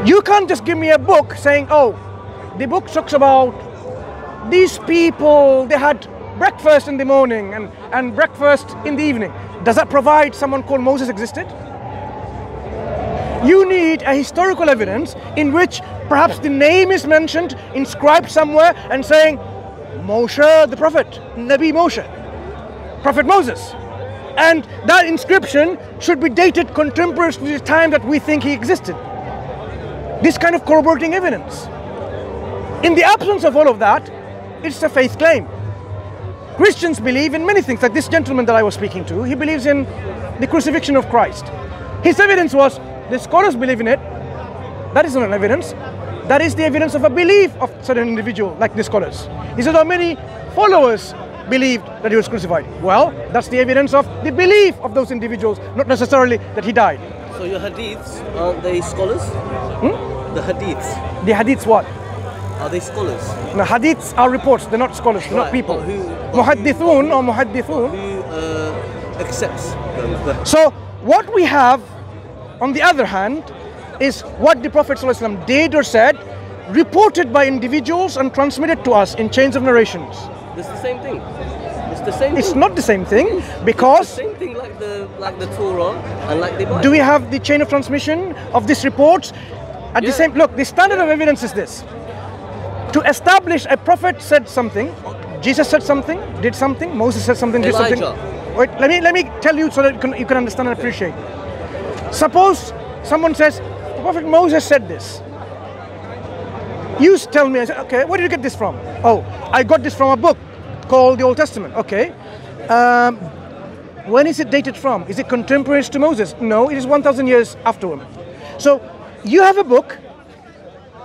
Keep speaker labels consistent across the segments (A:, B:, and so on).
A: You can't just give me a book saying, oh, the book talks about these people, they had breakfast in the morning and breakfast in the evening. Does that provide someone called Moses existed? You need a historical evidence in which perhaps the name is mentioned, inscribed somewhere, and saying, Moshe the prophet, Nabi Moshe, Prophet Moses. And that inscription should be dated contemporary to the time that we think he existed. This kind of corroborating evidence. In the absence of all of that, it's a faith claim. Christians believe in many things, like this gentleman that I was speaking to, he believes in the crucifixion of Christ. His evidence was, the scholars believe in it. That is not an evidence. That is the evidence of a belief of certain individual, like the scholars. He said, how many followers believed that he was crucified? Well, that's the evidence of the belief of those individuals, not necessarily that he died.
B: So your hadiths, aren't they scholars? The hadiths.
A: The hadiths what?
B: Are they scholars?
A: No, hadiths are reports, they're not scholars, they're not people. Muhaddithun or muhaddithun.
B: Who accepts them?
A: So what we have, on the other hand, is what the Prophet ﷺ did or said, reported by individuals and transmitted to us in chains of narrations.
B: It's the same thing. It's the same thing.
A: It's not the same thing, because
B: it's the same thing like the Torah and like the Bible.
A: Do we have the chain of transmission of these reports? At the same, look, the standard of evidence is this. To establish a prophet said something, Jesus said something, did something, Moses said something, did something. Wait, let me tell you so that you can understand and appreciate. Suppose someone says, the Prophet Moses said this. You tell me, I say, okay, where did you get this from? Oh, I got this from a book called the Old Testament. Okay. When is it dated from? Is it contemporary to Moses? No, it is 1,000 years after him. So you have a book,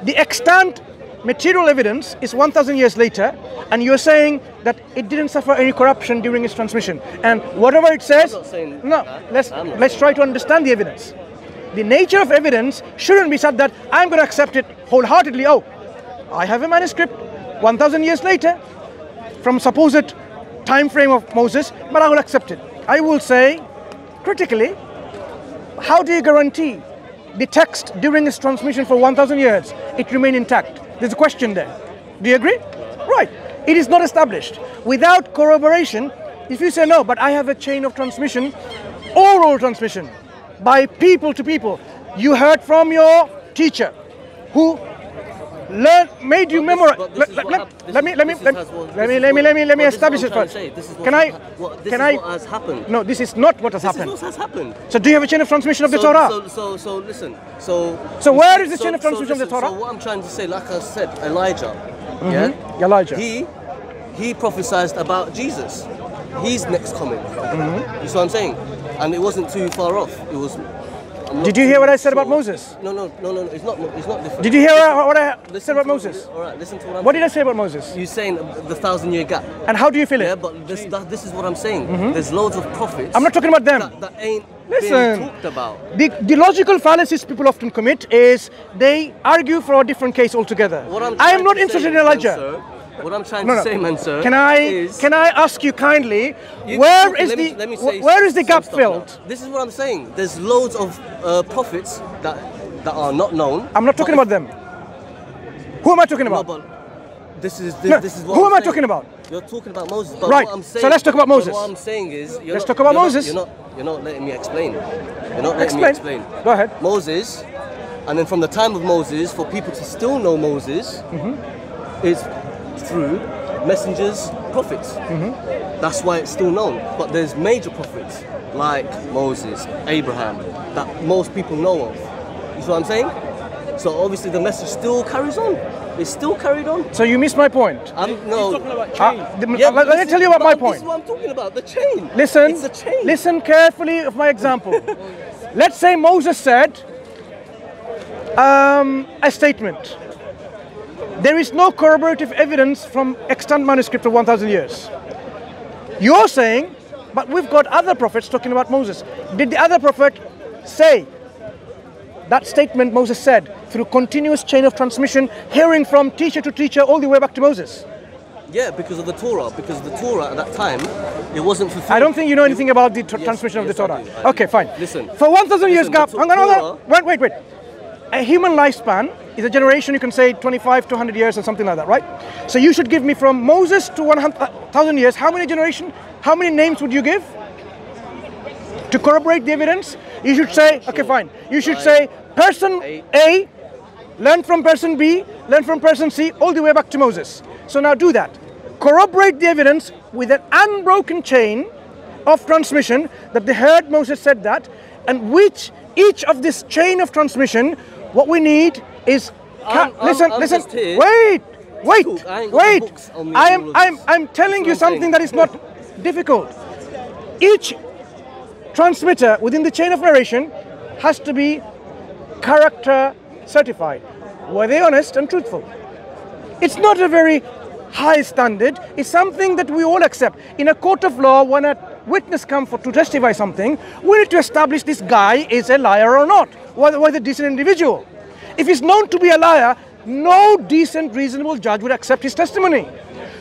A: the extant material evidence is 1,000 years later, and you're saying that it didn't suffer any corruption during its transmission. And whatever it says, no, let's try to understand the evidence. The nature of evidence shouldn't be such that I'm going to accept it wholeheartedly. Oh, I have a manuscript 1,000 years later from supposed time frame of Moses, but I will accept it. I will say, critically, how do you guarantee the text during its transmission for 1,000 years, it remained intact? There's a question there. Do you agree? Right. It is not established. Without corroboration, if you say no, but I have a chain of transmission, oral transmission, by people to people. You heard from your teacher, who made you memorize. Let me establish it first. Can I?
B: What has happened?
A: No, this is not what has happened.
B: This is what has happened.
A: So do you have a chain of transmission of the Torah?
B: So listen.
A: So where is the chain of transmission of the Torah?
B: So what I'm trying to say, like I said, Elijah.
A: Yeah. Elijah.
B: He prophesied about Jesus. He's next coming. You see what I'm saying? And it wasn't too far off. It was.
A: Did you hear what I said about Moses?
B: No. It's not different.
A: Did you hear what I said about Moses?
B: All right, listen to what I'm saying.
A: What did I say about Moses?
B: You're saying the 1,000-year gap.
A: And how do you feel it?
B: Yeah, but this is what I'm saying. There's loads of prophets.
A: I'm not talking about them.
B: That ain't being talked about.
A: The logical fallacies people often commit is they argue for a different case altogether. I am not interested in Elijah.
B: What I'm trying to say, Mansur,
A: can I ask you kindly, where is the gap filled?
B: This is what I'm saying. There's loads of prophets that are not known.
A: I'm not talking about them. Who am I talking about?
B: No, but this is what
A: who am I talking about?
B: You're talking about Moses. But
A: right.
B: What I'm saying,
A: so let's talk about Moses.
B: What I'm saying is,
A: let's talk about Moses.
B: You're not letting me explain. You're not letting me explain.
A: Go ahead.
B: Moses, and then from the time of Moses, for people to still know Moses, is through messengers, prophets. That's why it's still known. But there's major prophets like Moses, Abraham, that most people know of. You see what I'm saying? So obviously the message still carries on. It's still carried on.
A: So you missed my point.
B: No.
A: Let me tell you about my point.
B: This is what I'm talking about, the chain.
A: Listen,
B: it's a chain.
A: Listen carefully of my example. Let's say Moses said a statement. There is no corroborative evidence from extant manuscript of 1,000 years. You're saying, but we've got other prophets talking about Moses. Did the other prophet say that statement Moses said through continuous chain of transmission, hearing from teacher to teacher all the way back to Moses?
B: Yeah, because of the Torah. Because the Torah at that time, it wasn't fulfilled.
A: I don't think you know anything about the transmission of the Torah.
B: I do.
A: Okay, fine.
B: Listen.
A: For 1,000 years gap. Hang on. Wait. a human lifespan is a generation, you can say 25 to 100 years or something like that, right? So you should give me from Moses to 1,000 years, how many generations, how many names would you give? To corroborate the evidence, you should say, okay, fine. You should say person A, learn from person B, learn from person C, all the way back to Moses. So now do that. Corroborate the evidence with an unbroken chain of transmission that they heard Moses said that, and which each of this chain of transmission, what we need is listen. Wait. I'm telling you something that is not difficult. Each transmitter within the chain of narration has to be character certified. Were they honest and truthful? It's not a very high standard. It's something that we all accept. In a court of law, when a witness comes to testify something, we need to establish this guy is a liar or not, whether a decent individual. If he's known to be a liar, no decent, reasonable judge would accept his testimony.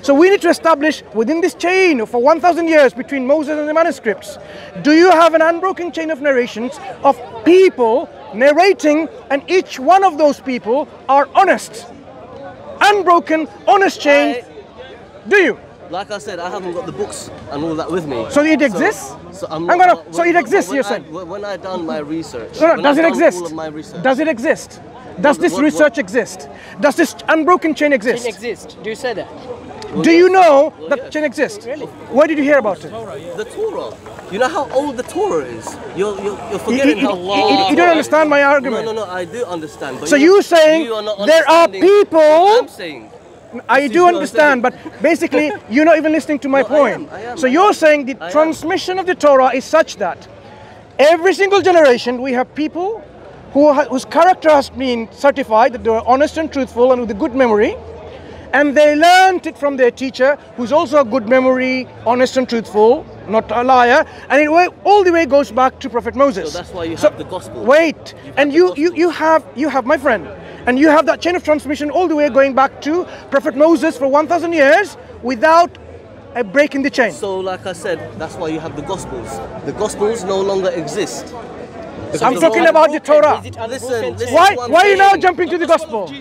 A: So we need to establish within this chain for 1,000 years between Moses and the manuscripts, do you have an unbroken chain of narrations of people narrating, and each one of those people are honest? Unbroken, honest chain. Do you?
B: Like I said, I haven't got the books and all that with me.
A: So it exists? So it exists, you're saying?
B: When I done my research.
A: No, does it exist?
B: All of my research.
A: Does it exist? Does this research exist? Does this unbroken chain exist?
C: Chain exists. Do you say that?
A: Do you know that chain exists?
C: Really?
A: Where did you hear about it?
B: The Torah. You know how old the Torah is? You're forgetting how long.
A: You don't understand my argument.
B: No, I do understand. But
A: so you're saying there are people.
B: I'm saying.
A: I do understand, but basically you're not even listening to my point.
B: I am.
A: So you're saying the transmission of the Torah is such that every single generation we have people whose character has been certified, that they are honest and truthful and with a good memory, and they learned it from their teacher, who's also a good memory, honest and truthful, not a liar, and it all the way goes back to Prophet Moses.
B: So that's why you have the gospel.
A: Wait, and you have my friend, and you have that chain of transmission all the way going back to Prophet Moses for 1,000 years without a break in the chain.
B: So like I said, that's why you have the gospels. The gospels no longer exist.
A: I'm talking about the Torah.
B: Listen,
A: Why are you now jumping to the gospel?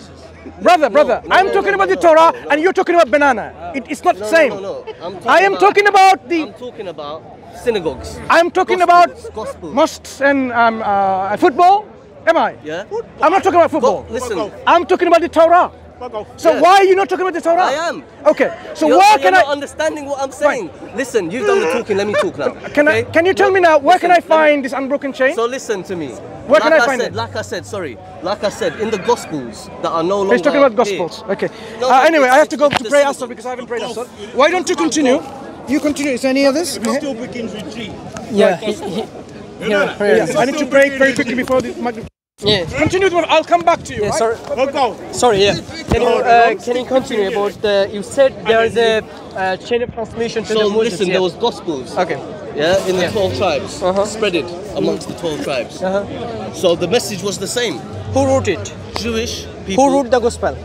A: Brother, I'm talking about the Torah and you're talking about banana. It's not the same. I am talking about
B: I'm talking about synagogues.
A: I'm talking about mosques and football. Am I?
B: Yeah.
A: I'm not talking about football.
B: Listen.
A: I'm talking about the Torah. So
B: Yes.
A: why are you not talking about the Torah?
B: I am.
A: Okay. So
B: You're
A: can
B: not understanding what I'm saying. Listen, you've done the talking. Let me talk now.
A: Can you tell me now where can I find this unbroken chain?
B: So listen to me.
A: Where can I find it?
B: Like I said, in the Gospels that are no longer.
A: He's talking about Gospels.
B: Here.
A: Okay.
B: No,
A: Anyway, I have to go
B: it's
A: to
B: the
A: pray
B: synagogue.
A: Asr because I haven't prayed Asr. Why don't you continue? You continue. Is there any others?
D: Still begins with G.
C: Yeah.
A: Yes. I need to pray very quickly before the Maghrib.
C: Yeah.
A: Continue. I'll come back to you.
C: Yeah.
A: Right?
C: Sorry. Yeah. Can you continue about the? You said there is a chain of transmission to
B: So
C: the Moses.
B: listen, there was Gospels.
C: Okay.
B: Yeah, in the 12 tribes, spread it amongst the 12 tribes. So the message was the same.
C: Who wrote it?
B: Jewish people.
C: Who wrote the gospel?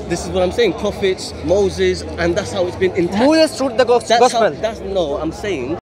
B: This is what I'm saying. Prophets, Moses, and that's how it's been intact.
C: Moses wrote the gospel.
B: No, I'm saying